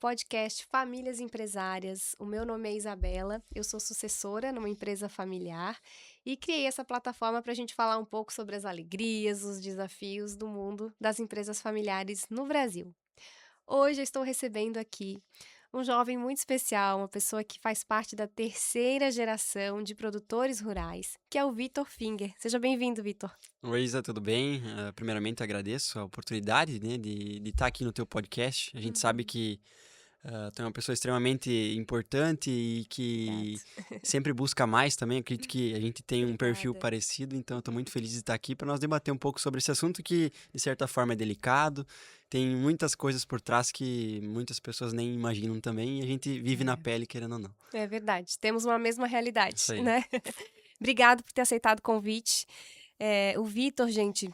podcast Famílias Empresárias. O meu nome é Isabela, eu sou sucessora numa empresa familiar e criei essa plataforma para a gente falar um pouco sobre as alegrias, os desafios do mundo das empresas familiares no Brasil. Hoje eu estou recebendo aqui um jovem muito especial, uma pessoa que faz parte da terceira geração de produtores rurais, que é o Vitor Finger. Seja bem-vindo, Vitor. Oi, Isa, tudo bem? Primeiramente, agradeço a oportunidade, né, de estar aqui no teu podcast. A gente sabe que tu é uma pessoa extremamente importante e Obrigado. que sempre busca mais também. Acredito que a gente tem um perfil Obrigada. parecido, então estou muito feliz de estar aqui para nós debater um pouco sobre esse assunto que, de certa forma, é delicado. Tem muitas coisas por trás que muitas pessoas nem imaginam também e a gente vive na pele, querendo ou não. É verdade, temos uma mesma realidade, Isso aí. né? Obrigado por ter aceitado o convite. O Vitor, gente,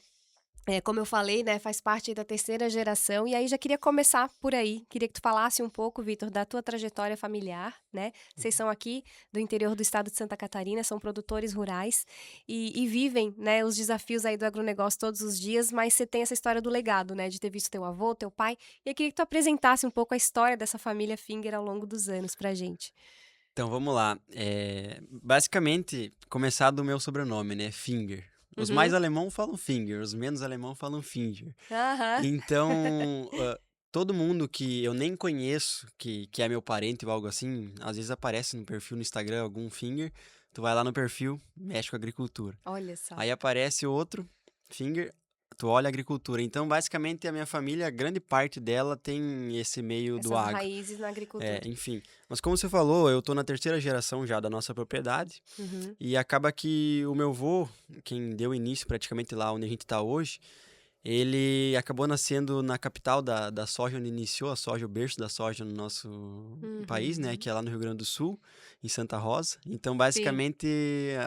como eu falei, né, faz parte aí da terceira geração, e aí já queria começar por aí. Queria que tu falasse um pouco, Vitor, da tua trajetória familiar, né? Vocês são aqui do interior do estado de Santa Catarina, são produtores rurais e vivem, né, os desafios aí do agronegócio todos os dias, mas você tem essa história do legado, né, de ter visto teu avô, teu pai, e eu queria que tu apresentasse um pouco a história dessa família Finger ao longo dos anos pra gente. Então vamos lá. Basicamente, começar do meu sobrenome, né? Finger. Os mais Uhum. alemão falam Finger, os menos alemão falam Finger. Aham. Então, todo mundo que eu nem conheço, que é meu parente ou algo assim, às vezes aparece no perfil no Instagram algum Finger, tu vai lá no perfil, mexe com agricultura. Olha só, Aí aparece outro Finger, tu olha agricultura. Então, basicamente, a minha família, grande parte dela tem esse meio do essas agro. raízes na agricultura. Enfim. Mas como você falou, eu tô na terceira geração já da nossa propriedade. Uhum. E acaba que o meu avô, quem deu início praticamente lá onde a gente tá hoje, ele acabou nascendo na capital da soja, onde iniciou a soja, o berço da soja no nosso país, né? Uhum. Que é lá no Rio Grande do Sul, em Santa Rosa. Então, Sim, basicamente,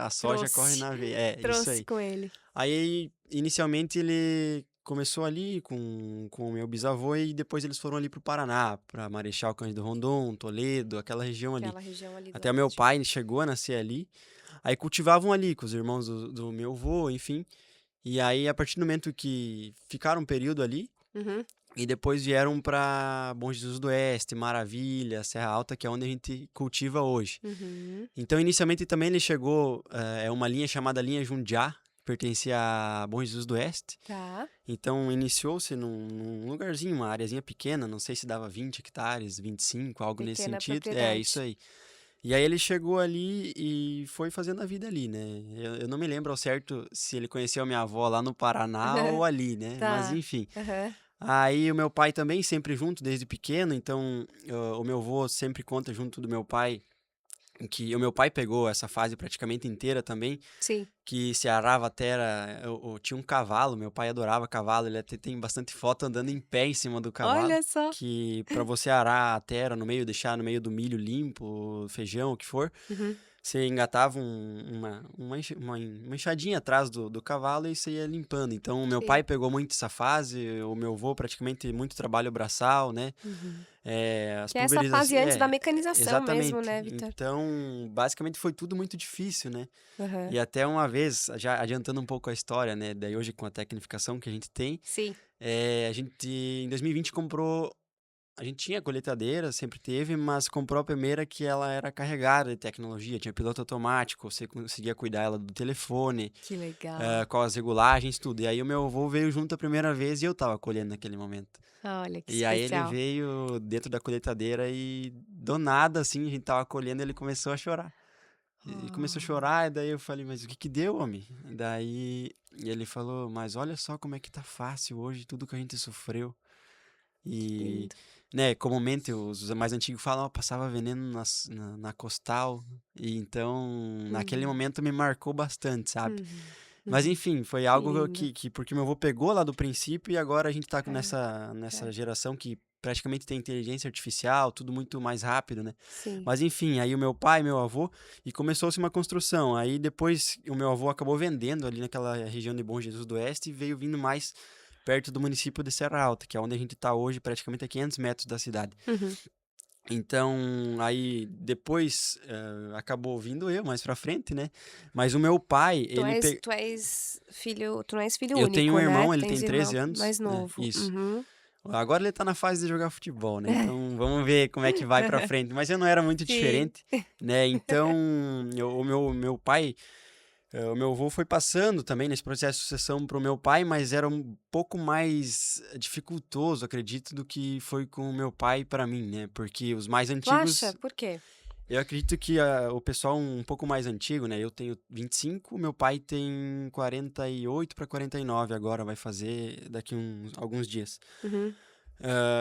a soja corre trouxe. na veia. É, isso Trouxe aí. com ele. Aí, inicialmente, ele começou ali com o meu bisavô e depois eles foram ali pro Paraná, para Marechal Cândido Rondon, Toledo, aquela região ali. Aquela região ali do Até o meu oeste. pai chegou a nascer ali. Aí cultivavam ali com os irmãos do meu avô, enfim. E aí, a partir do momento que ficaram um período ali, Uhum. e depois vieram para Bom Jesus do Oeste, Maravilha, Serra Alta, que é onde a gente cultiva hoje. Uhum. Então, inicialmente também ele chegou, é uma linha chamada linha Jundiá, que pertencia a Bom Jesus do Oeste. Tá. Então, iniciou-se num lugarzinho, uma areazinha pequena, não sei se dava 20 hectares, 25, algo nesse Pequena sentido. É, isso propriedade. aí. E aí ele chegou ali e foi fazendo a vida ali, né? Eu não me lembro ao certo se ele conheceu a minha avó lá no Paraná ou ali, né? Mas Tá. enfim. Aham. Aí o meu pai também sempre junto desde pequeno, então o meu avô sempre conta junto do meu pai que o meu pai pegou essa fase praticamente inteira também, Sim. que se arava a terra, eu tinha um cavalo, meu pai adorava cavalo, ele até tem bastante foto andando em pé em cima do cavalo, Olha só. que para você arar a terra no meio, deixar no meio do milho limpo, feijão, o que for, Uhum. você engatava uma enxadinha atrás do cavalo e você ia limpando. Então, o meu pai Sim. pegou muito essa fase, o meu avô praticamente muito trabalho braçal, né? Uhum. As Que é essa fase pulverizações. antes da mecanização mesmo, Exatamente. né, Vitor? Então, basicamente foi tudo muito difícil, né? Aham. E até uma vez, já adiantando um pouco a história, né? Daí hoje com a tecnificação que a gente tem, Sim. a gente em 2020 comprou. A gente tinha colheitadeira, sempre teve, mas comprou a primeira que ela era carregada de tecnologia, tinha piloto automático, você conseguia cuidar ela do telefone, Que legal. com as regulagens, tudo. E aí o meu avô veio junto a primeira vez e eu tava colhendo naquele momento. Olha que E aí ele especial. veio dentro da colheitadeira e do nada, assim, a gente tava colhendo, ele começou a chorar. E começou a Oh, chorar, e daí eu falei, mas o que que deu, homem? Daí ele falou, mas olha só como é que tá fácil hoje, tudo que a gente sofreu. que E, lindo. né, comumente os mais antigos falam, ó, passava veneno na costal. E então, naquele Uhum. momento me marcou bastante, sabe? Uhum. Mas Uhum. enfim, foi Que algo lindo. porque meu avô pegou lá do princípio e agora a gente tá É, nessa é. geração que praticamente tem inteligência artificial, tudo muito mais rápido, né? Sim. Mas enfim, aí o meu pai, meu avô, e começou-se uma construção. Aí depois o meu avô acabou vendendo ali naquela região de Bom Jesus do Oeste e veio vindo mais perto do município de Serra Alta, que é onde a gente está hoje, praticamente a 500 metros da cidade. Uhum. Então, aí depois acabou vindo eu mais pra frente, né? Mas o meu pai, Tu ele és, pe... tu és filho Eu tenho um único, né? irmão, Tu ele tens tem irmão 13 anos, mais né? novo. Isso. Uhum. Agora ele tá na fase de jogar futebol, né? Então vamos ver como é que vai pra frente. Mas eu não era muito Sim. diferente, né? Então o meu pai, o meu avô foi passando também nesse processo de sucessão pro meu pai, mas era um pouco mais dificultoso, acredito, do que foi com o meu pai para mim, né? Porque os mais Tu acha? antigos, Por quê? eu acredito que o pessoal um pouco mais antigo, né? Eu tenho 25, meu pai tem 48 para 49 agora, vai fazer daqui alguns dias. Uhum.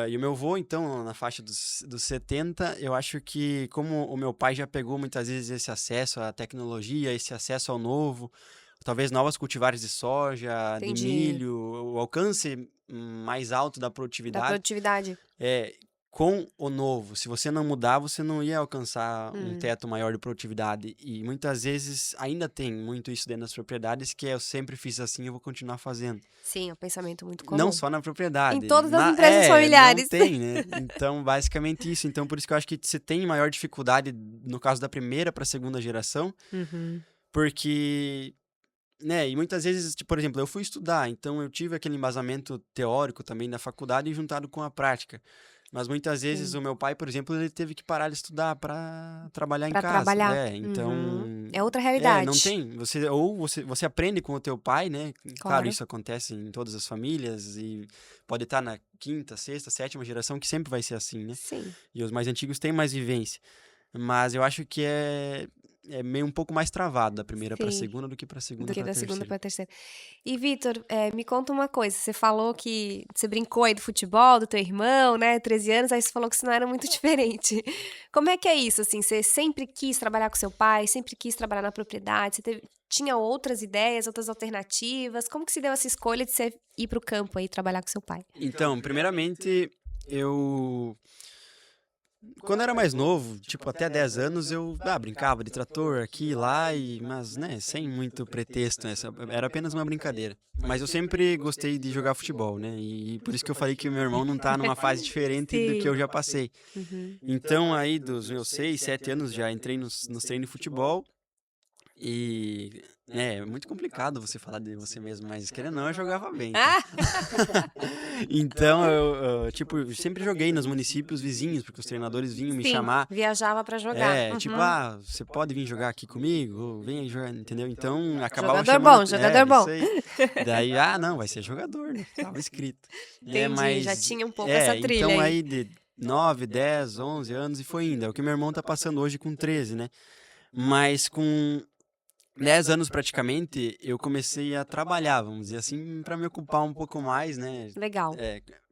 E o meu avô, então, na faixa dos 70, eu acho que como o meu pai já pegou muitas vezes esse acesso à tecnologia, esse acesso ao novo, talvez novas cultivares de soja, de Entendi. milho, o alcance mais alto da Da produtividade, produtividade. é, com o novo, se você não mudar, você não ia alcançar um Hum. teto maior de produtividade. E muitas vezes ainda tem muito isso dentro das propriedades, que é eu sempre fiz assim, eu vou continuar fazendo. Sim, é um pensamento muito Não comum. só na Em propriedade, todas as empresas não familiares. tem, né? Então, basicamente isso. Então, por isso que eu acho que você tem maior dificuldade no caso da primeira para a segunda geração, Uhum. porque, né, e muitas vezes, tipo, por exemplo, eu fui estudar, então eu tive aquele embasamento teórico também da faculdade juntado com a prática. Mas muitas vezes Sim. o meu pai, por exemplo, ele teve que parar de estudar para trabalhar em Pra casa. trabalhar. É, Uhum. então, É outra não realidade. tem. Você aprende com o teu pai, né? Claro, Claro. isso acontece em todas as famílias e pode estar na quinta, sexta, sétima geração, que sempre vai ser assim, né? Sim. E os mais antigos têm mais vivência. Mas eu acho que é meio um pouco mais travado da primeira para a Sim. segunda do que para a Do segunda que para a da segunda terceira. para a terceira. E, Vitor, me conta uma coisa. Você falou que você brincou aí do futebol, do teu irmão, né? 13 anos, aí você falou que isso não era muito diferente. Como é que é isso, assim? Você sempre quis trabalhar com seu pai, sempre quis trabalhar na propriedade, tinha outras ideias, outras alternativas? Como que se deu essa escolha de você ir para o campo aí trabalhar com seu pai? Então, primeiramente, eu quando eu era mais novo, tipo até 10 anos, eu brincava de trator aqui e lá, mas né, sem muito pretexto, era apenas uma brincadeira. Mas eu sempre gostei de jogar futebol, né? E por isso que eu falei que o meu irmão não tá numa fase diferente do que Sim. eu já passei. Uhum. Então, aí dos meus 6, 7 anos, já entrei nos treinos de futebol. E é muito complicado você falar de você mesmo, mas querendo ou não, eu jogava bem, tá? Ah! Então, tipo, eu sempre joguei nos municípios vizinhos, porque os treinadores vinham me Sim, chamar. viajava pra jogar. Tipo, Uhum. você pode vir jogar aqui comigo? Vem aí jogar, entendeu? Então, acabavam Jogador chamando. bom, jogador bom. Isso aí. Daí, não, vai ser jogador, né? Tava escrito. Entendi, já Mas, tinha um pouco essa trilha então aí. aí de 9, 10, 11 anos e foi indo. É o que meu irmão tá passando hoje com 13, né? Mas com 10 anos praticamente, eu comecei a trabalhar, vamos dizer assim, para me ocupar um pouco mais, né? Legal.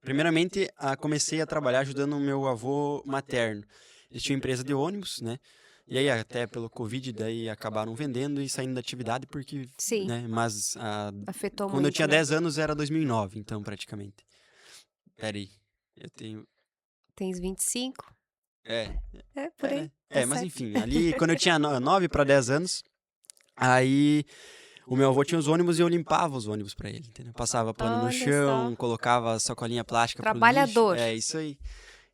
Primeiramente, comecei a trabalhar ajudando o meu avô materno. Eles tinham empresa de ônibus, né? E aí, até pelo Covid, daí acabaram vendendo e saindo da atividade, porque, Sim, né? Mas afetou quando eu muito, tinha né? 10 anos era 2009, então, praticamente. Peraí, eu tenho... Tens 25? É, É, por aí, né? tá Mas certo. enfim, ali, quando eu tinha 9 para 10 anos, aí o meu avô tinha os ônibus e eu limpava os ônibus pra ele, entendeu? Passava pano no Olha só. chão, colocava sacolinha plástica pro lixo, Trabalhador. é isso aí.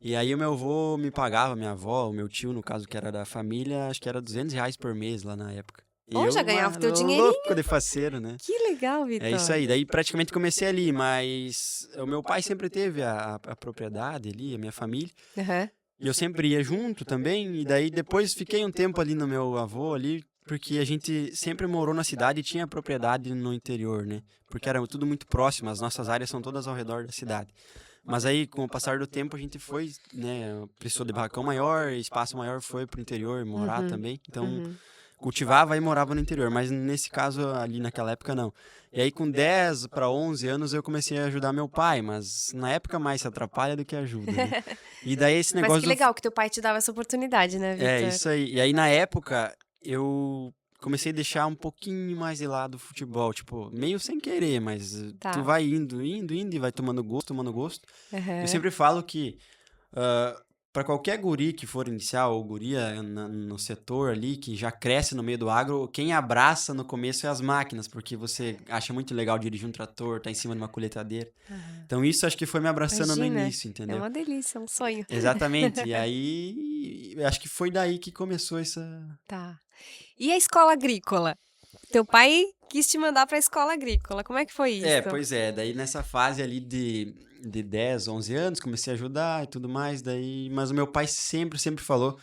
E aí o meu avô me pagava, minha avó, o meu tio, no caso que era da família, acho que era R$ 200 por mês lá na época. E Ou eu, já ganhava o teu louco dinheirinho. de faceiro, né? Que legal, É isso Vitor. aí, daí praticamente comecei ali, mas o meu pai sempre teve a propriedade ali, a minha família, Aham. e eu sempre ia junto também, e daí depois fiquei um tempo ali no meu avô ali, porque a gente sempre morou na cidade e tinha propriedade no interior, né? Porque era tudo muito próximo, as nossas áreas são todas ao redor da cidade. Mas aí, com o passar do tempo, a gente foi, né? Precisou de barracão maior, espaço maior, foi pro interior morar Uhum. também. Então, Uhum. cultivava e morava no interior, mas nesse caso, ali naquela época, não. E aí, com 10 para 11 anos, eu comecei a ajudar meu pai, mas na época mais se atrapalha do que ajuda, né? E daí esse Mas que negócio do legal que teu pai te dava essa oportunidade, né, é, Vitor? isso aí. E aí, na época, eu comecei a deixar um pouquinho mais de lado o futebol, tipo, meio sem querer, mas tu Tá. vai indo e vai tomando gosto, tomando gosto. Eu Aham. sempre falo que para qualquer guri que for iniciar, ou guria no setor ali, que já cresce no meio do agro, quem abraça no começo é as máquinas, porque você acha muito legal dirigir um trator, tá em cima de uma colheitadeira. Aham. Então, isso acho que foi me abraçando no Imagina, início, é entendeu? uma delícia, é um sonho. Exatamente. E aí, acho que foi daí que começou essa. Tá. E a escola agrícola? Teu pai quis te mandar pra escola agrícola. Como é que foi isso? Pois é, daí nessa fase ali de 10, 11 anos, comecei a ajudar e tudo mais, daí, mas o meu pai sempre falou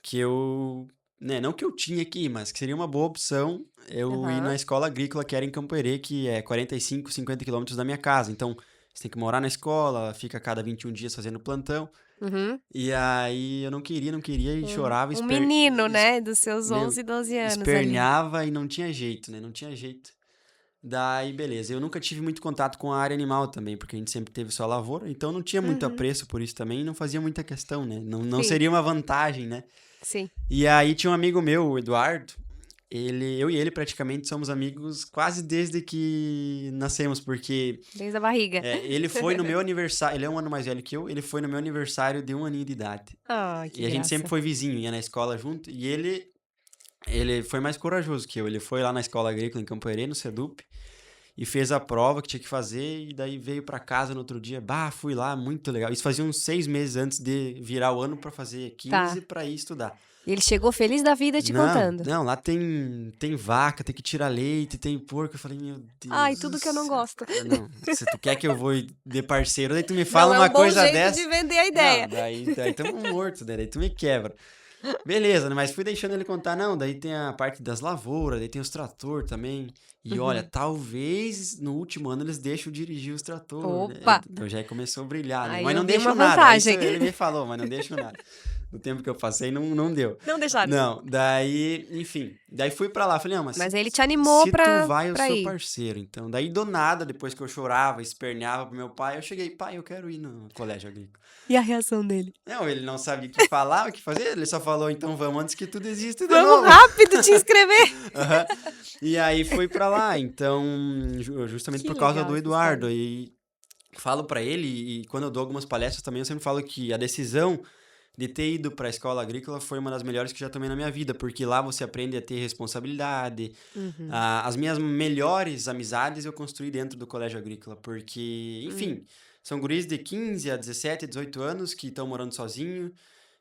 que eu, né, não que eu tinha que ir, mas que seria uma boa opção eu ir na Aham. escola agrícola que era em Campo Herê, que é 45, 50 quilômetros da minha casa, então você tem que morar na escola, fica a cada 21 dias fazendo plantão, Uhum. e aí eu não queria e chorava, Um menino, né? Dos seus meu, 11, 12 anos ali. esperneava e não tinha jeito, né, não tinha jeito. Daí, beleza. Eu nunca tive muito contato com a área animal também, porque a gente sempre teve só lavoura, então não tinha muito Uhum. apreço por isso também e não fazia muita questão, né? Não Sim, seria uma vantagem, né? sim. E aí tinha um amigo meu, o Eduardo, eu e ele praticamente somos amigos quase desde que nascemos, porque Desde a barriga. ele foi no meu aniversário, ele é um ano mais velho que eu, ele foi no meu aniversário de 1 aninho de idade. Ai, que E a gente sempre graça. foi vizinho, ia na escola junto, e ele foi mais corajoso que eu. Ele foi lá na escola agrícola em Campo Herê, no Sedup, e fez a prova que tinha que fazer, e daí veio pra casa no outro dia. Bah, fui lá, muito legal. Isso fazia uns 6 meses antes de virar o ano pra fazer 15 Tá. pra ir estudar. E ele chegou feliz da vida te Não, contando. não, lá tem vaca, tem que tirar leite, tem porco. Eu falei, meu Ai, Deus do tudo que eu não céu, gosto. cara. Não, se tu quer que eu vou de parceiro, daí tu me Não fala é uma um bom coisa jeito de dessa. vender a Não, ideia. daí tamo morto, né? Daí tu me quebra. Beleza, né? Mas fui deixando ele contar, não, daí tem a parte das lavouras, daí tem os trator também. E olha, Uhum. talvez no último ano eles deixem eu dirigir os trator, né? Opa! Então já começou a brilhar, né? Aí Mas eu não vi uma deixou nada, isso vantagem. ele me falou, mas não deixou nada. No tempo que eu passei, não deu. Não deixaram. Não, daí, enfim, daí fui pra lá, falei, não, mas Mas se, ele te animou se tu vai, eu pra sou ir. parceiro. Então, daí do nada, depois que eu chorava, esperneava pro meu pai, eu cheguei, pai, eu quero ir no colégio agrícola. E a reação dele? Não, ele não sabia o que falar, o que fazer, ele só falou, então vamos antes que tu desista de Vamos novo. rápido te inscrever. Aham. E aí fui pra lá, então, justamente Que por causa legal do essa Eduardo. história. E falo pra ele, e quando eu dou algumas palestras também, eu sempre falo que a decisão de ter ido pra escola agrícola foi uma das melhores que já tomei na minha vida, porque lá você aprende a ter responsabilidade. Uhum. As minhas melhores amizades eu construí dentro do colégio agrícola, porque, Hum. enfim, são guris de 15 a 17, 18 anos que estão morando sozinho,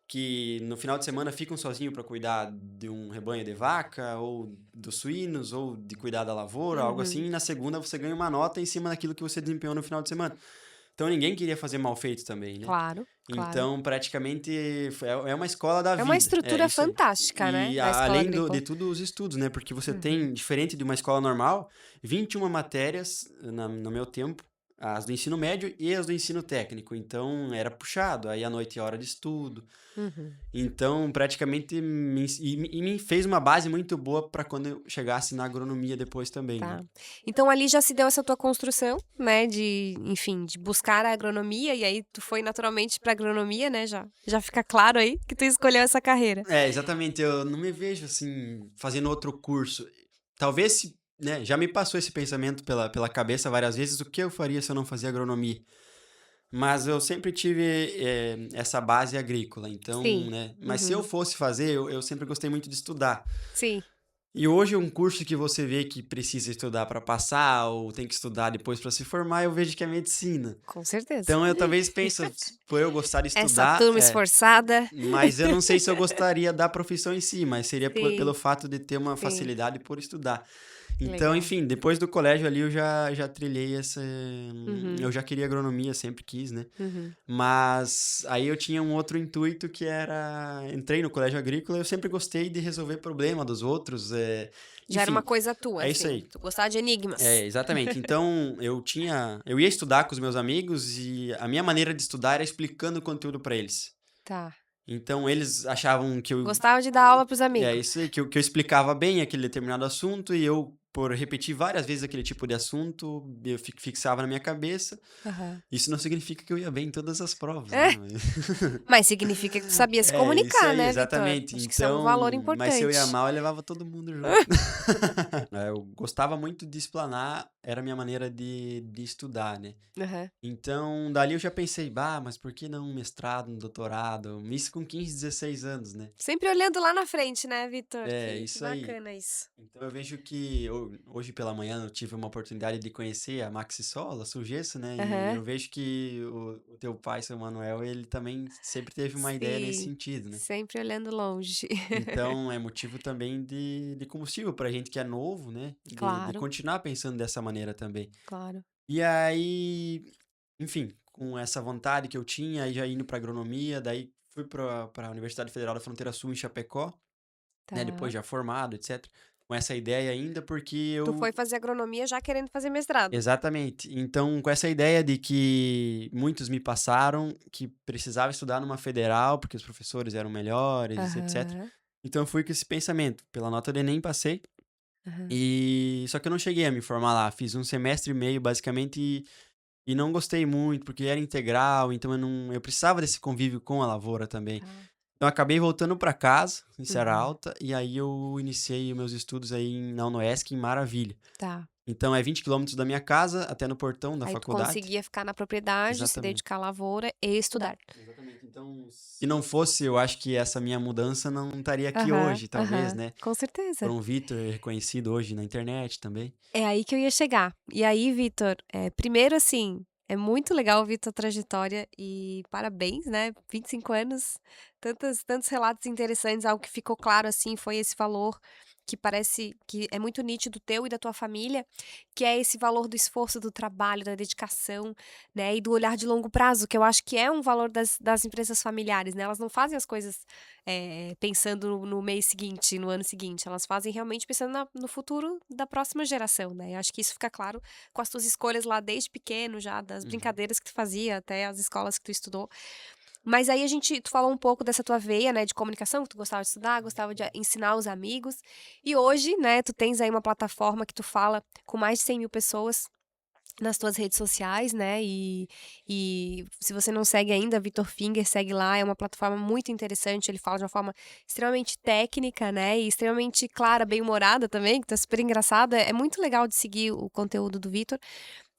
que no final de semana ficam sozinhos para cuidar de um rebanho de vaca, ou dos suínos, ou de cuidar da lavoura, algo assim, Uhum. e na segunda você ganha uma nota em cima daquilo que você desempenhou no final de semana. Então ninguém queria fazer mal feito também, né? Claro, claro. Então, praticamente, é uma escola da É uma vida. É estrutura isso aí. fantástica, né? E A escola além de agrícola. tudo, os estudos, né? Porque você Uhum. tem, diferente de uma escola normal, 21 matérias no meu tempo, as do ensino médio e as do ensino técnico. Então, era puxado. Aí, à noite é hora de estudo. Uhum. Então, praticamente, me fez uma base muito boa para quando eu chegasse na agronomia depois também, né? Tá. Então ali já se deu essa tua construção, né, enfim, de buscar a agronomia, e aí tu foi naturalmente pra agronomia, né, já fica claro aí que tu escolheu essa carreira. Exatamente. Eu não me vejo, assim, fazendo outro curso. Talvez, né, já me passou esse pensamento pela cabeça várias vezes, o que eu faria se eu não fazia agronomia. Mas eu sempre tive essa base agrícola, então, Sim. né? Mas se eu Uhum. fosse fazer, eu sempre gostei muito de estudar. Sim, E hoje um curso que você vê que precisa estudar para passar ou tem que estudar depois para se formar, eu vejo que é medicina. com certeza. Então eu talvez pense, por eu gostar de Essa estudar, turma esforçada. mas eu não sei se eu gostaria da profissão em si, mas seria pelo Sim, fato de ter uma sim. facilidade por estudar. Então, Legal. enfim, depois do colégio ali eu já trilhei essa. Uhum. Eu já queria agronomia, sempre quis, né? Uhum. Mas aí eu tinha um outro intuito que era. Entrei no colégio agrícola, eu sempre gostei de resolver problema dos outros. Já era uma Enfim, coisa tua, é isso assim. aí. Tu gostava de enigmas. Exatamente. Então, eu ia estudar com os meus amigos e a minha maneira de estudar era explicando o conteúdo para eles. Tá. Então, eles achavam que eu. Gostava de dar aula pros É amigos. isso aí, que eu explicava bem aquele determinado assunto e eu, por repetir várias vezes aquele tipo de assunto, eu fixava na minha cabeça. Aham. Isso não significa que eu ia bem em todas as provas, né? É, mas significa que tu sabia se Isso comunicar, aí, né, Vitor? exatamente. Acho que isso é um valor Então, mas se eu ia importante. mal, eu levava todo mundo junto. Eu gostava muito de explanar, era a minha maneira de estudar, né? Aham. Então, dali eu já pensei, bah, mas por que não um mestrado, um doutorado? Isso com 15, 16 anos, né? Sempre olhando lá na frente, né, Vitor? Que Isso aí. bacana isso. Então eu vejo que hoje pela manhã eu tive uma oportunidade de conhecer a Maxi Sola, a Sugesso, né? E Aham. eu vejo que o teu pai, seu Manuel, ele também sempre teve uma ideia nesse Sim, sentido, né? sempre olhando longe. Então é motivo também de combustível pra gente que é novo, né? De Claro, continuar pensando dessa maneira também. claro. E aí, enfim, com essa vontade que eu tinha, aí já indo pra agronomia, daí fui pra Universidade Federal da Fronteira Sul em Chapecó, né? Depois Tá. já formado, etc. Com essa ideia ainda, porque Tu foi eu. fazer agronomia já querendo fazer mestrado? Exatamente. Então, com essa ideia de que muitos me passaram que precisava estudar numa federal, porque os professores eram melhores, etc. Aham, Então, eu fui com esse pensamento. Pela nota do Enem, passei. aham. E só que eu não cheguei a me formar lá. Fiz um semestre e meio, basicamente, e não gostei muito, porque era integral, então eu precisava desse convívio com a lavoura também. Tá. Então, eu acabei voltando para casa, em Serra Uhum. Alta, e aí eu iniciei os meus estudos aí na UnoESC, em Maravilha. Tá. Então, é 20 quilômetros da minha casa até no portão da Aí tu faculdade. conseguia ficar na propriedade, se Exatamente. dedicar à lavoura e estudar. Exatamente. Então, se não fosse, eu acho que essa minha mudança não estaria aqui Aham, hoje, talvez, aham. né? Com Por certeza. um Vitor reconhecido hoje na internet também. É aí que eu ia chegar. E aí, Vitor, primeiro assim, é muito legal ouvir tua trajetória e parabéns, né, 25 anos, tantos relatos interessantes, algo que ficou claro, assim, foi esse valor que parece que é muito nítido teu e da tua família, que é esse valor do esforço, do trabalho, da dedicação, né, e do olhar de longo prazo, que eu acho que é um valor das empresas familiares, né, elas não fazem as coisas, pensando no mês seguinte, no ano seguinte, elas fazem realmente pensando no futuro da próxima geração, né. Eu acho que isso fica claro com as tuas escolhas lá desde pequeno já, das Uhum. brincadeiras que tu fazia até as escolas que tu estudou. Mas aí tu falou um pouco dessa tua veia, né, de comunicação, que tu gostava de estudar, gostava de ensinar os amigos, e hoje, né, tu tens aí uma plataforma que tu fala com mais de 100.000 pessoas nas tuas redes sociais, né, e se você não segue ainda, Vitor Finger, segue lá, é uma plataforma muito interessante, ele fala de uma forma extremamente técnica, né, e extremamente clara, bem-humorada também, que tá super engraçada, é muito legal de seguir o conteúdo do Vitor.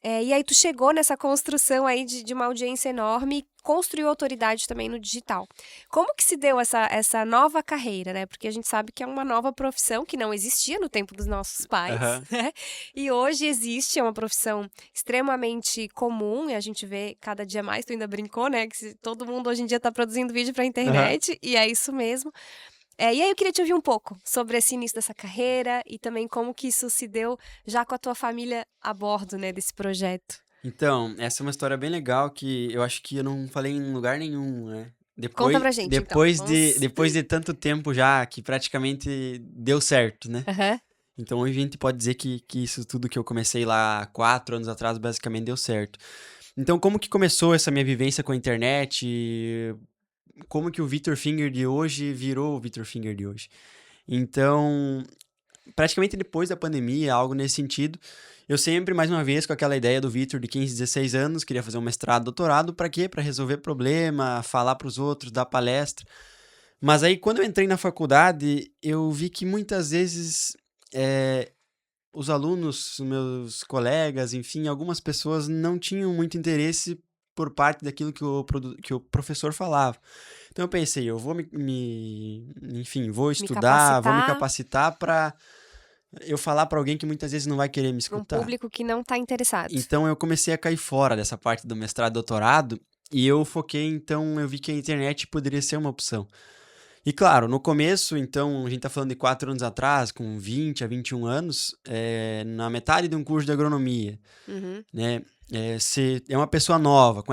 E aí tu chegou nessa construção aí de uma audiência enorme, construiu autoridade também no digital. Como que se deu essa nova carreira, né, porque a gente sabe que é uma nova profissão que não existia no tempo dos nossos pais, Aham. né, e hoje existe, é uma profissão extremamente comum e a gente vê cada dia mais, tu ainda brincou, né, que todo mundo hoje em dia tá produzindo vídeo pra Aham. internet, e é isso mesmo. E aí eu queria te ouvir um pouco sobre esse início dessa carreira e também como que isso se deu já com a tua família a bordo, né, desse projeto. Então, essa é uma história bem legal que eu acho que eu não falei em lugar nenhum, né? Conta Depois, pra gente então, depois de, vamos. depois de tanto tempo já que praticamente deu certo, né? Aham. Então hoje a gente pode dizer que isso tudo que eu comecei lá 4 anos atrás basicamente deu certo. Então, como que começou essa minha vivência com a internet? Como que o Vitor Finger de hoje virou o Vitor Finger de hoje? Então, praticamente depois da pandemia, algo nesse sentido, eu sempre, mais uma vez, com aquela ideia do Vitor de 15, 16 anos, queria fazer um mestrado, doutorado, para quê? Para resolver problema, falar para os outros, dar palestra. Mas aí, quando eu entrei na faculdade, eu vi que muitas vezes eh, os alunos, os meus colegas, enfim, algumas pessoas não tinham muito interesse por parte daquilo que o professor falava. Então eu pensei, eu vou enfim, vou Me estudar, vou me capacitar capacitar para eu falar para alguém que muitas vezes não vai querer me para um escutar. público que não tá interessado. Então eu comecei a cair fora dessa parte do mestrado e doutorado e eu foquei, então eu vi que a internet poderia ser uma opção. E claro, no começo, então, a gente tá falando de 4 anos atrás, com 20 a 21 anos, na metade de um curso de agronomia, Uhum. né? Você é uma pessoa nova,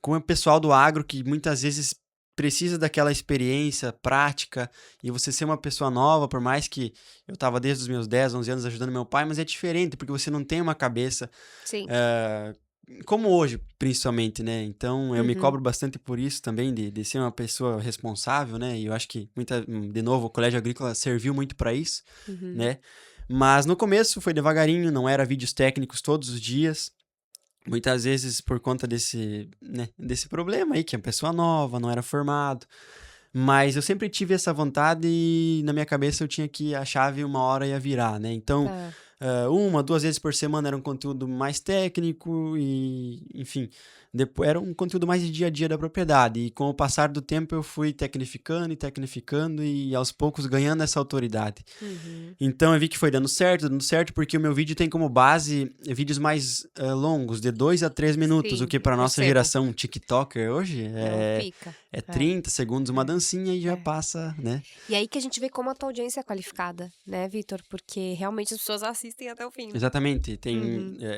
com o pessoal do agro que muitas vezes precisa daquela experiência prática e você ser uma pessoa nova, por mais que eu estava desde os meus 10, 11 anos ajudando meu pai, mas é diferente, porque você não tem uma cabeça Sim. eh, como hoje, principalmente, né? Então, eu me Uhum. cobro bastante por isso também, de ser uma pessoa responsável, né? E eu acho que, de novo, o colégio agrícola serviu muito para isso, Uhum. né? Mas no começo foi devagarinho, não era vídeos técnicos todos os dias. Muitas vezes por conta desse, né, desse problema aí, que é uma pessoa nova, não era formado. Mas eu sempre tive essa vontade e na minha cabeça eu tinha que a chave uma hora ia virar, né? Então, Tá. uma, 2 vezes por semana era um conteúdo mais técnico e, enfim, Depois, era um conteúdo mais de dia a dia da propriedade. E com o passar do tempo eu fui tecnificando e aos poucos ganhando essa autoridade. Uhum. Então eu vi que foi dando certo, porque o meu vídeo tem como base vídeos mais longos, de 2 a 3 minutos, Sim, o que eu para nossa percebo. geração TikToker hoje Não fica. é 30 segundos, uma dancinha e já É. passa, né? E aí que a gente vê como a tua audiência é qualificada, né, Vitor? Porque realmente as pessoas assistem até o fim. Exatamente,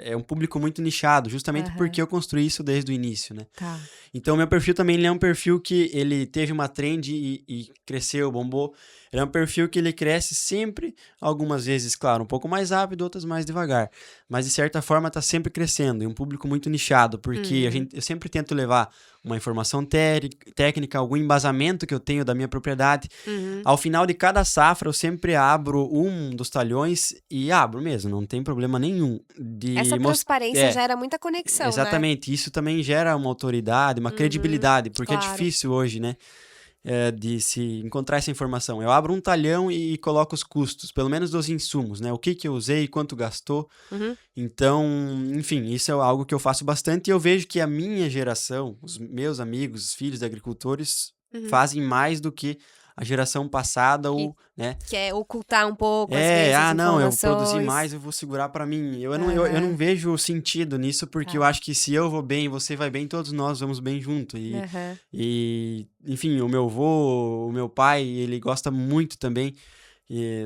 é um público muito nichado, justamente porque Aham. eu construí isso desde o início, né? Tá. Então, meu perfil também ele é um perfil que ele teve uma trend e cresceu, bombou. Ele é um perfil que ele cresce sempre, algumas vezes, claro, um pouco mais rápido, outras mais devagar. Mas, de certa forma, está sempre crescendo. E um público muito nichado, porque eu sempre tento levar uma informação técnica, algum embasamento que eu tenho da minha propriedade. Uhum. Ao final de cada safra, eu sempre abro um dos talhões e abro mesmo, não tem problema nenhum. Essa transparência gera muita conexão, né? Exatamente, isso também gera uma autoridade, uma credibilidade, porque é claro. difícil hoje, né, de se encontrar essa informação. Eu abro um talhão e coloco os custos, pelo menos dos insumos, né, o que eu usei, quanto gastou. Uhum. Então, enfim, isso é algo que eu faço bastante e eu vejo que a minha geração, os meus amigos, os filhos de agricultores, fazem mais do que a geração passada Que ou, né, quer ocultar um pouco, às vezes, não, eu produzi informações. mais, eu vou segurar pra mim. Eu não vejo sentido nisso, porque eu Tá. acho que se eu vou bem, você vai bem, todos nós vamos bem junto. Aham. Enfim, o meu avô, o meu pai, ele gosta muito também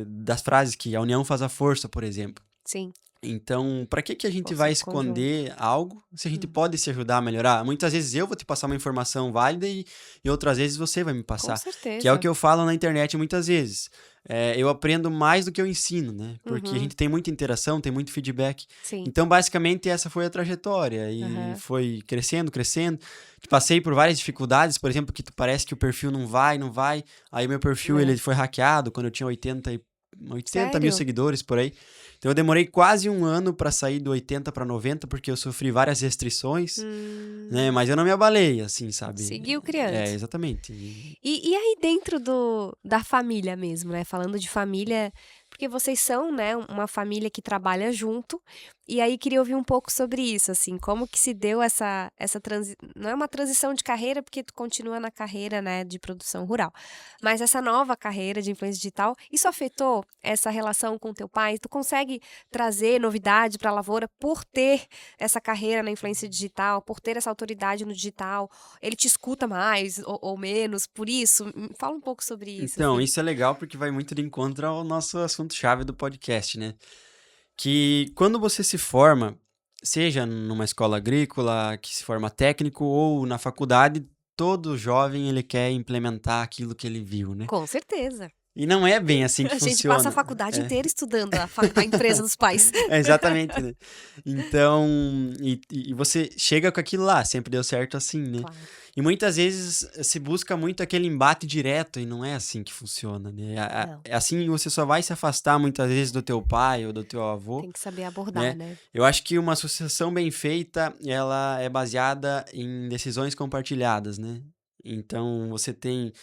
das frases que a união faz a força, por exemplo. Sim. Então, pra que a gente Força vai em conjunto. esconder algo se a gente pode se ajudar a melhorar? Muitas vezes eu vou te passar uma informação válida e outras vezes você vai me Com passar. Que é o certeza. que eu falo na internet muitas vezes. Eu aprendo mais do que eu ensino, né? Porque a gente tem muita interação, tem muito feedback. Sim. Então, basicamente, essa foi a trajetória. E Aham. foi crescendo. Passei por várias dificuldades, por exemplo, que parece que o perfil não vai. Aí meu perfil ele foi hackeado quando eu tinha 80 mil Sério? seguidores por aí. Então eu demorei quase um ano para sair do 80 para 90, porque eu sofri várias restrições, né? Mas eu não me abalei, assim, sabe? Seguiu criando. Exatamente. E aí dentro da família mesmo, né? Falando de família, porque vocês são, né, uma família que trabalha junto. E aí queria ouvir um pouco sobre isso, assim, como que se deu essa não é uma transição de carreira, porque tu continua na carreira, né, de produção rural, mas essa nova carreira de influência digital, isso afetou essa relação com teu pai? Tu consegue trazer novidade para a lavoura por ter essa carreira na influência digital, por ter essa autoridade no digital? Ele te escuta mais ou menos por isso? Fala um pouco sobre isso, Então, assim. isso é legal porque vai muito de encontro ao nosso assunto-chave do podcast, né? Que quando você se forma, seja numa escola agrícola, que se forma técnico ou na faculdade, todo jovem ele quer implementar aquilo que ele viu, né? Com certeza. E não é bem assim que A gente passa a funciona. faculdade inteira estudando a empresa dos pais. Exatamente, né? Então, e você chega com aquilo lá, sempre deu certo assim, né? Claro. E muitas vezes se busca muito aquele embate direto e não é assim que funciona, né? Não. Assim você só vai se afastar muitas vezes do teu pai ou do teu avô, Tem que saber abordar, né? né? Eu acho que uma associação bem feita, ela é baseada em decisões compartilhadas, né? Então, você tem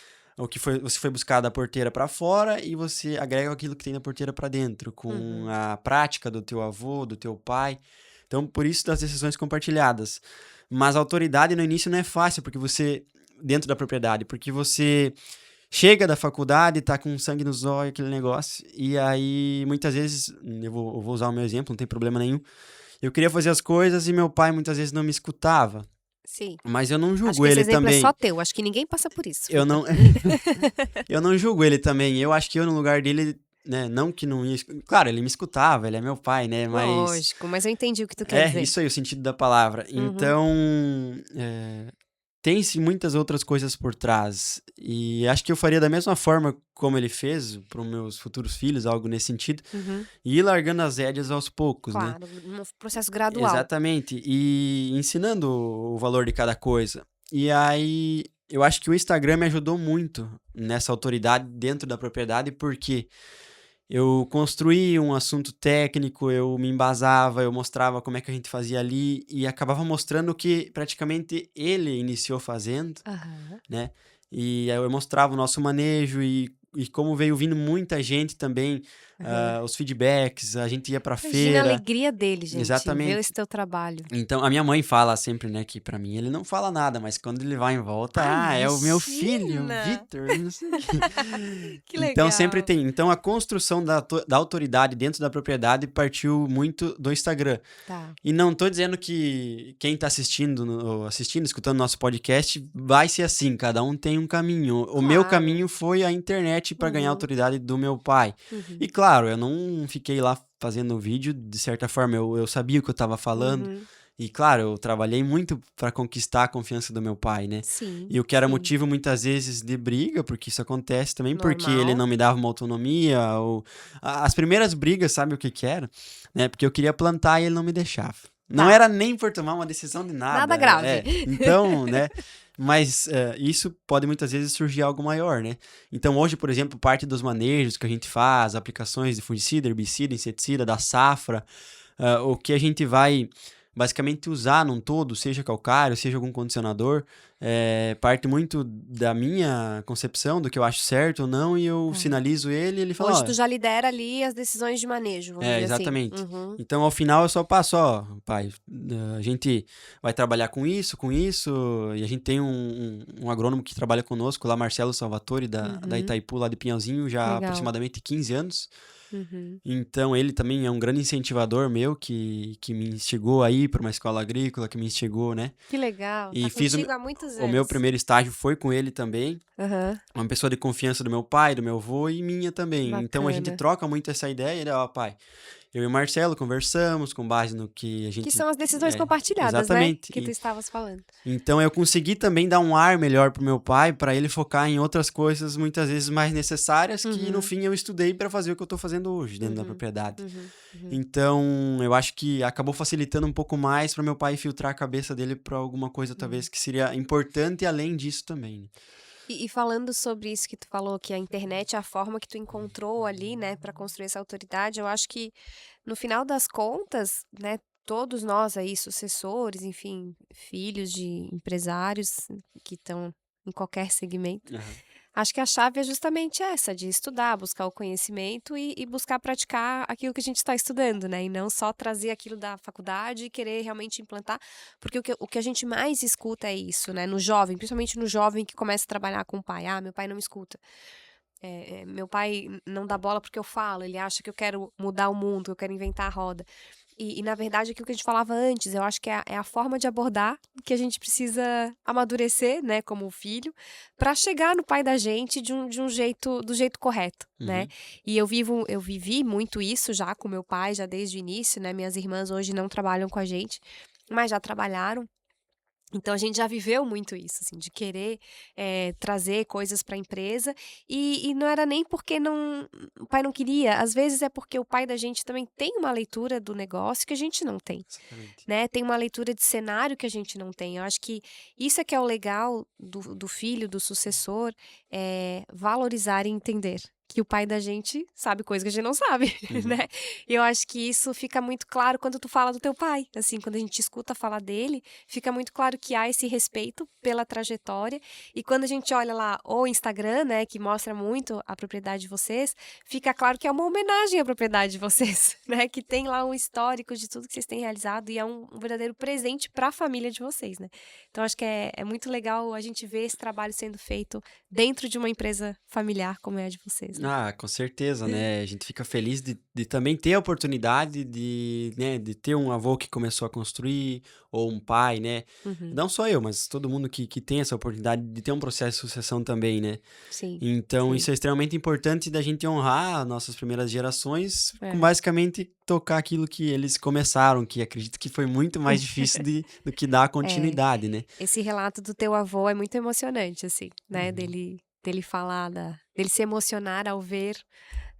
você foi buscar da porteira para fora e você agrega aquilo que tem da porteira para dentro, com a prática do teu avô, do teu pai. Então, por isso das decisões compartilhadas. Mas a autoridade no início não é fácil, porque dentro da propriedade, porque você chega da faculdade, tá com sangue nos olhos, aquele negócio, e aí muitas vezes, eu vou usar o meu exemplo, não tem problema nenhum, eu queria fazer as coisas e meu pai muitas vezes não me escutava, Sim. mas eu não Acho julgo que esse ele exemplo é só também. teu. Acho que ninguém passa por isso, Eu Vitor. não, eu não julgo ele também. Eu acho que eu no lugar dele, né, não que não ia, claro, ele me escutava, ele é meu pai, né, mas Lógico, mas eu entendi o que tu quer dizer. isso aí, o sentido da palavra. Uhum. Então, tem-se muitas outras coisas por trás. E acho que eu faria da mesma forma como ele fez para os meus futuros filhos, algo nesse sentido, Uhum. e ir largando as rédeas aos poucos, né? Claro, num processo gradual. Exatamente. E ensinando o valor de cada coisa. E aí, eu acho que o Instagram me ajudou muito nessa autoridade dentro da propriedade, porque eu construí um assunto técnico, eu me embasava, eu mostrava como é que a gente fazia ali e acabava mostrando o que praticamente ele iniciou fazendo, Aham. né? E aí eu mostrava o nosso manejo e como veio vindo muita gente também os feedbacks, a gente ia pra Imagina a feira. alegria dele, gente, ver Exatamente. esse teu trabalho. Então, a minha mãe fala sempre, né, que pra mim ele não fala nada, mas quando ele vai em volta, é o meu filho, o Imagina! Vitor, não sei o quê. Que Então, sempre legal. tem. Então, a construção da autoridade dentro da propriedade partiu muito do Instagram. Tá. E não tô dizendo que quem tá escutando nosso podcast, vai ser assim, cada um tem um caminho. O meu Claro. caminho foi a internet para ganhar a autoridade do meu pai. E Uhum. claro, eu não fiquei lá fazendo vídeo, de certa forma, eu sabia o que eu tava falando. Uhum. E claro, eu trabalhei muito para conquistar a confiança do meu pai, né? Sim, E o que era sim. motivo muitas vezes de briga, porque isso acontece também, porque ele Normal. não me dava uma autonomia, ou as primeiras brigas, sabe o que que era? Né? Porque eu queria plantar e ele não me deixava. Não Tá. era nem por tomar uma decisão de nada. Nada grave. Então, né? Mas isso pode muitas vezes surgir algo maior, né? Então, hoje, por exemplo, parte dos manejos que a gente faz, aplicações de fungicida, herbicida, inseticida, da safra, o que a gente vai basicamente usar num todo, seja calcário, seja algum condicionador, parte muito da minha concepção, do que eu acho certo ou não, e eu Tá. sinalizo ele e ele fala, Hoje ó, tu já lidera ali as decisões de manejo, vamos dizer exatamente. assim. Uhum. Então, ao final, eu só passo, ó, pai, a gente vai trabalhar com isso, e a gente tem um agrônomo que trabalha conosco lá, Marcelo Salvatore, da Itaipu, lá de Pinhalzinho, já há Legal. aproximadamente 15 anos. Uhum. Então, ele também é um grande incentivador meu, que me instigou a ir para uma escola agrícola, que me instigou, né? Que legal. E Tá fiz contigo há muitos o meu anos. primeiro estágio foi com ele também. Aham. Uma pessoa de confiança do meu pai, do meu avô e minha também. Então, a gente Bacana. troca muito essa ideia, né? Ó, pai, eu e o Marcelo conversamos com base no que a gente... Que são as decisões compartilhadas, né? Exatamente. Que tu estavas falando. Então, eu consegui também dar um ar melhor pro meu pai, para ele focar em outras coisas muitas vezes mais necessárias, que no fim eu estudei para fazer o que eu tô fazendo hoje dentro da propriedade. Então, eu acho que acabou facilitando um pouco mais para meu pai filtrar a cabeça dele para alguma coisa talvez que seria importante além disso também, né? E falando sobre isso que tu falou, que a internet é a forma que tu encontrou ali, né, para construir essa autoridade, eu acho que no final das contas, né, todos nós aí, sucessores, enfim, filhos de empresários que estão em qualquer segmento, acho que a chave é justamente essa, de estudar, buscar o conhecimento e buscar praticar aquilo que a gente está estudando, né? E não só trazer aquilo da faculdade e querer realmente implantar, porque o que a gente mais escuta é isso, né? No jovem, principalmente no jovem que começa a trabalhar com o pai. Ah, meu pai não me escuta. Meu pai não dá bola porque eu falo, ele acha que eu quero mudar o mundo, que eu quero inventar a roda. E na verdade, aquilo que a gente falava antes, eu acho que é a forma de abordar que a gente precisa amadurecer, né, como filho, para chegar no pai da gente de um jeito, do jeito correto, né? E eu vivi muito isso já com meu pai, já desde o início, né? Minhas irmãs hoje não trabalham com a gente, mas já trabalharam. Então a gente já viveu muito isso, assim, de querer trazer coisas para a empresa e não era nem porque o pai não queria, às vezes é porque o pai da gente também tem uma leitura do negócio que a gente não tem, Exatamente. né? Tem uma leitura de cenário que a gente não tem. Eu acho que isso é que é o legal do filho, do sucessor, valorizar e entender que o pai da gente sabe coisa que a gente não sabe, né? E eu acho que isso fica muito claro quando tu fala do teu pai, assim, quando a gente escuta falar dele, fica muito claro que há esse respeito pela trajetória, e quando a gente olha lá o Instagram, né, que mostra muito a propriedade de vocês, fica claro que é uma homenagem à propriedade de vocês, né, que tem lá um histórico de tudo que vocês têm realizado e é um verdadeiro presente para a família de vocês, né? Então acho que é muito legal a gente ver esse trabalho sendo feito dentro de uma empresa familiar como é a de vocês, né? Ah, com certeza, né? A gente fica feliz de também ter a oportunidade de ter um avô que começou a construir, ou um pai, né? Não só eu, mas todo mundo que tem essa oportunidade de ter um processo de sucessão também, né? Sim, Então, sim. isso é extremamente importante da gente honrar nossas primeiras gerações, É. com basicamente tocar aquilo que eles começaram, que acredito que foi muito mais difícil do que dar continuidade, né? Esse relato do teu avô é muito emocionante, assim, né? Dele falar, dele se emocionar ao ver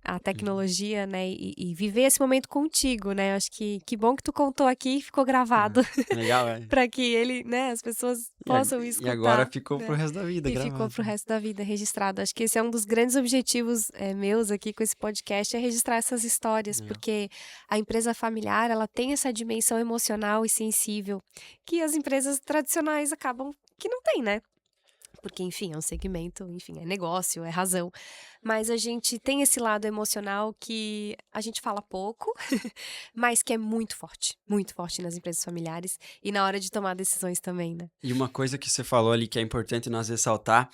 a tecnologia, né? E viver esse momento contigo, né? Eu acho que bom que tu contou aqui e ficou gravado Legal, é. para que ele, né, as pessoas possam E agora escutar. ficou né? pro resto da vida E ficou gravado. pro resto da vida registrado. Acho que esse é um dos grandes objetivos meus aqui com esse podcast, é registrar essas histórias, porque a empresa familiar, ela tem essa dimensão emocional e sensível que as empresas tradicionais acabam que não tem, né? Porque, enfim, é um segmento, enfim, é negócio, é razão. Mas a gente tem esse lado emocional que a gente fala pouco, mas que é muito forte nas empresas familiares e na hora de tomar decisões também, né? E uma coisa que você falou ali que é importante nós ressaltar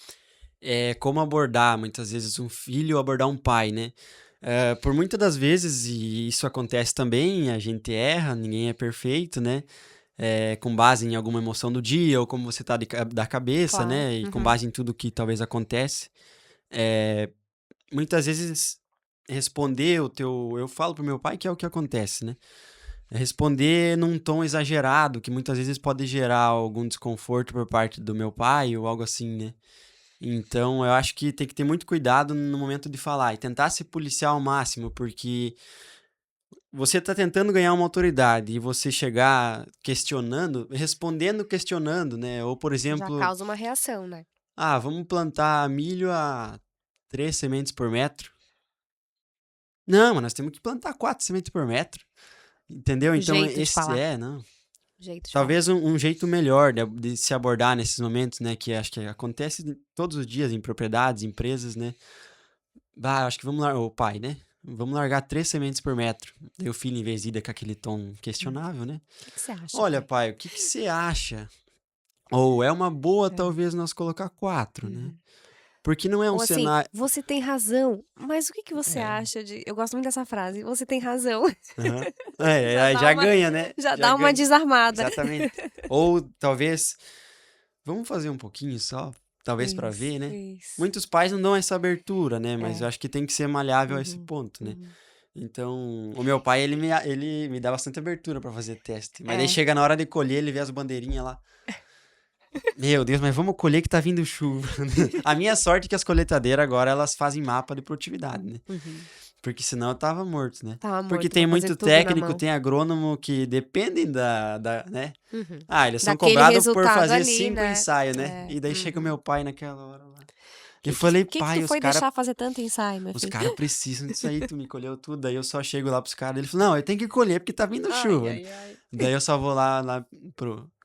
é como abordar, muitas vezes, um filho ou abordar um pai, né? Por muitas das vezes, e isso acontece também, a gente erra, ninguém é perfeito, né? Com base em alguma emoção do dia, ou como você tá da cabeça, Claro. né? E com Uhum. base em tudo que talvez acontece. É, muitas vezes, responder o teu... Eu falo pro meu pai que é o que acontece, né? Responder num tom exagerado, que muitas vezes pode gerar algum desconforto por parte do meu pai, ou algo assim, né? Então, eu acho que tem que ter muito cuidado no momento de falar e tentar se policiar ao máximo, porque você tá tentando ganhar uma autoridade e você chegar questionando, respondendo questionando, né? Ou, por Já exemplo, causa uma reação, né? vamos plantar milho a 3 sementes por metro. Não, mas nós temos que plantar 4 sementes por metro. Entendeu? O Então, jeito de falar. não. O jeito de falar. Talvez um jeito melhor de se abordar nesses momentos, né? Que acho que acontece todos os dias em propriedades, empresas, né? Acho que vamos largar, o pai, né? Vamos largar 3 sementes por metro. Daí o filho, em vez de ir com aquele tom questionável, né? O que você acha, Olha, pai? pai, o que você acha? Ou é uma boa, É. talvez, nós colocar 4, né? Uhum. Porque não é um Ou assim, cenário. você tem razão, mas o que que você É. acha de. Eu gosto muito dessa frase, você tem razão. Aham. Já Aí dá já uma, ganha, né? já Já dá uma ganha. desarmada. Exatamente. Ou talvez, vamos fazer um pouquinho só, talvez pra Isso, ver, né? isso. Muitos pais não dão essa abertura, né? Mas eu É. acho que tem que ser maleável a esse Uhum, ponto, né? uhum. Então, o meu pai, ele me dá bastante abertura pra fazer teste. Mas daí É. chega na hora de colher, ele vê as bandeirinhas lá. Meu Deus, mas vamos colher que tá vindo chuva. A minha sorte é que as colheitadeiras agora, elas fazem mapa de produtividade, né? Uhum. Porque senão eu tava morto, né? Tava Porque morto, tem vou fazer muito tudo na técnico, mão. tem agrônomo que dependem né? Uhum. Eles são Daquele cobrados por resultado fazer ali, 5 né? ensaios, né? É. E daí chega o Uhum. meu pai naquela hora lá. Eu Que, que, falei, que tu pai, foi deixar fazer tanto ensaio, meu os filho? cara precisam disso aí, tu me colheu tudo. Daí eu só chego lá pros caras, ele falou, não, eu tenho que colher porque tá vindo Ai, chuva. ai, ai. Daí eu só vou lá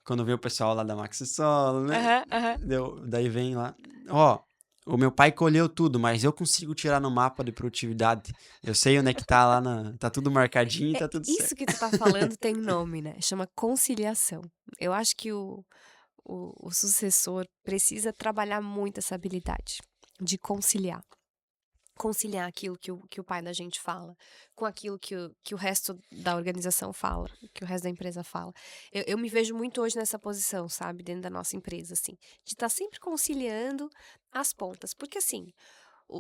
quando vem o pessoal lá da Maxi Solo, né? Aham, aham. Daí vem lá, ó, o meu pai colheu tudo, mas eu consigo tirar no mapa de produtividade. Eu sei onde é que tá lá, tá tudo marcadinho e É, tá tudo isso certo. que tu tá falando tem nome, né? Chama conciliação. Eu acho que o sucessor precisa trabalhar muito essa habilidade de conciliar. Conciliar aquilo que o pai da gente fala com aquilo que o resto da organização fala, que o resto da empresa fala. Eu me vejo muito hoje nessa posição, sabe? Dentro da nossa empresa, assim, de estar sempre conciliando as pontas. Porque, assim,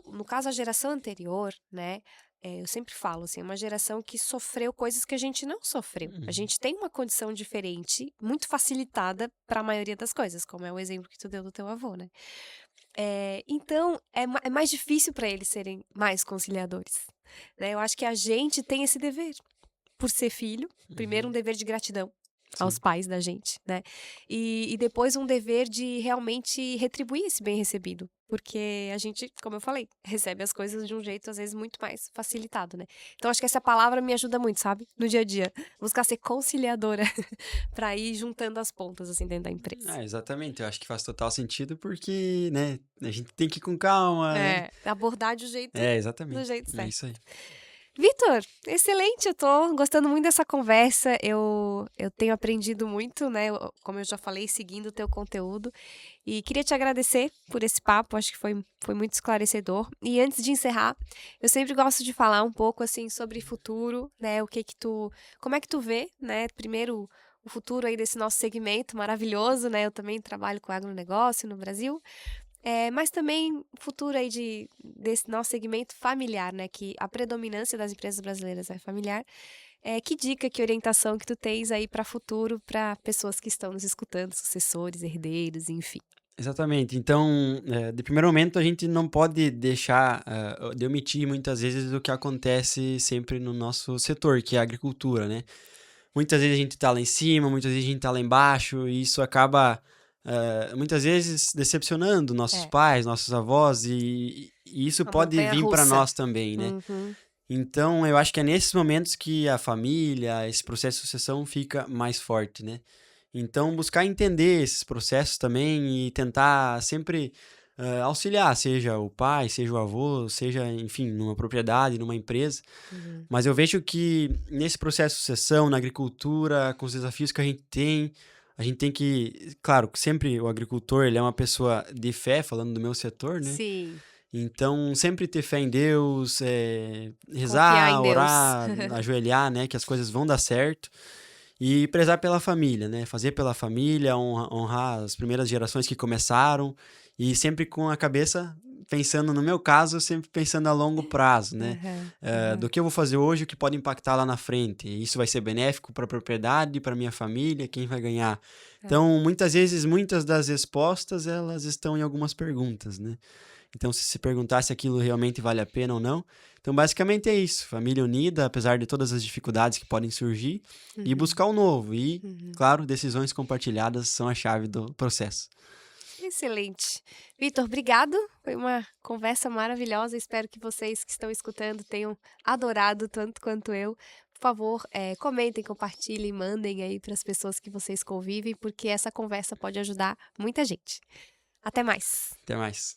no caso, a geração anterior, né? Eu sempre falo assim, é uma geração que sofreu coisas que a gente não sofreu. A Uhum. gente tem uma condição diferente, muito facilitada para a maioria das coisas, como é o exemplo que tu deu do teu avô, né? Então, é mais difícil para eles serem mais conciliadores, né? Eu acho que a gente tem esse dever, por ser filho, primeiro um Uhum. dever de gratidão aos Sim. pais da gente, né? E depois um dever de realmente retribuir esse bem recebido. Porque a gente, como eu falei, recebe as coisas de um jeito, às vezes, muito mais facilitado, né? Então, acho que essa palavra me ajuda muito, sabe? No dia a dia. Buscar ser conciliadora para ir juntando as pontas, assim, dentro da empresa. Exatamente, eu acho que faz total sentido porque, né, a gente tem que ir com calma, né? Abordar do Exatamente, jeito é isso certo. aí. Vitor, excelente, eu tô gostando muito dessa conversa, eu tenho aprendido muito, né, como eu já falei, seguindo o teu conteúdo, e queria te agradecer por esse papo, acho que foi muito esclarecedor, e antes de encerrar, eu sempre gosto de falar um pouco, assim, sobre futuro, né, como é que tu vê, né, primeiro o futuro aí desse nosso segmento maravilhoso, né, eu também trabalho com agronegócio no Brasil, mas também o futuro aí desse nosso segmento familiar, né? Que a predominância das empresas brasileiras é familiar. Que dica, que orientação que tu tens aí para futuro, para pessoas que estão nos escutando, sucessores, herdeiros, enfim. Exatamente. Então, de primeiro momento, a gente não pode deixar de omitir muitas vezes o que acontece sempre no nosso setor, que é a agricultura, né? Muitas vezes a gente tá lá em cima, muitas vezes a gente tá lá embaixo, e isso acaba, muitas vezes, decepcionando nossos É, pais, nossos avós, e isso uma pode vir para montanha-russa. nós também, né? Uhum. Então, eu acho que é nesses momentos que a família, esse processo de sucessão fica mais forte, né? Então, buscar entender esses processos também e tentar sempre auxiliar, seja o pai, seja o avô, seja, enfim, numa propriedade, numa empresa. Uhum. Mas eu vejo que nesse processo de sucessão, na agricultura, com os desafios que a gente tem que, claro, que sempre o agricultor, ele é uma pessoa de fé, falando do meu setor, né? Sim, Então, sempre ter fé em Deus, confiar rezar, em Deus. orar, ajoelhar, né? Que as coisas vão dar certo. E prezar pela família, né? Fazer pela família, honrar as primeiras gerações que começaram. E sempre com a cabeça pensando, no meu caso, sempre pensando a longo prazo, né? Aham, Do aham. que eu vou fazer hoje, o que pode impactar lá na frente. Isso vai ser benéfico para a propriedade, para minha família, quem vai ganhar. É. Então, muitas vezes, muitas das respostas, elas estão em algumas perguntas, né? Então, se perguntar se aquilo realmente vale a pena ou não. Então, basicamente é isso. Família unida, apesar de todas as dificuldades que podem surgir, e Uhum, buscar o novo. E, uhum. claro, decisões compartilhadas são a chave do processo. Excelente. Vitor, obrigado. Foi uma conversa maravilhosa. Espero que vocês que estão escutando tenham adorado tanto quanto eu. Por favor, comentem, compartilhem, mandem aí para as pessoas que vocês convivem, porque essa conversa pode ajudar muita gente. Até mais. Até mais.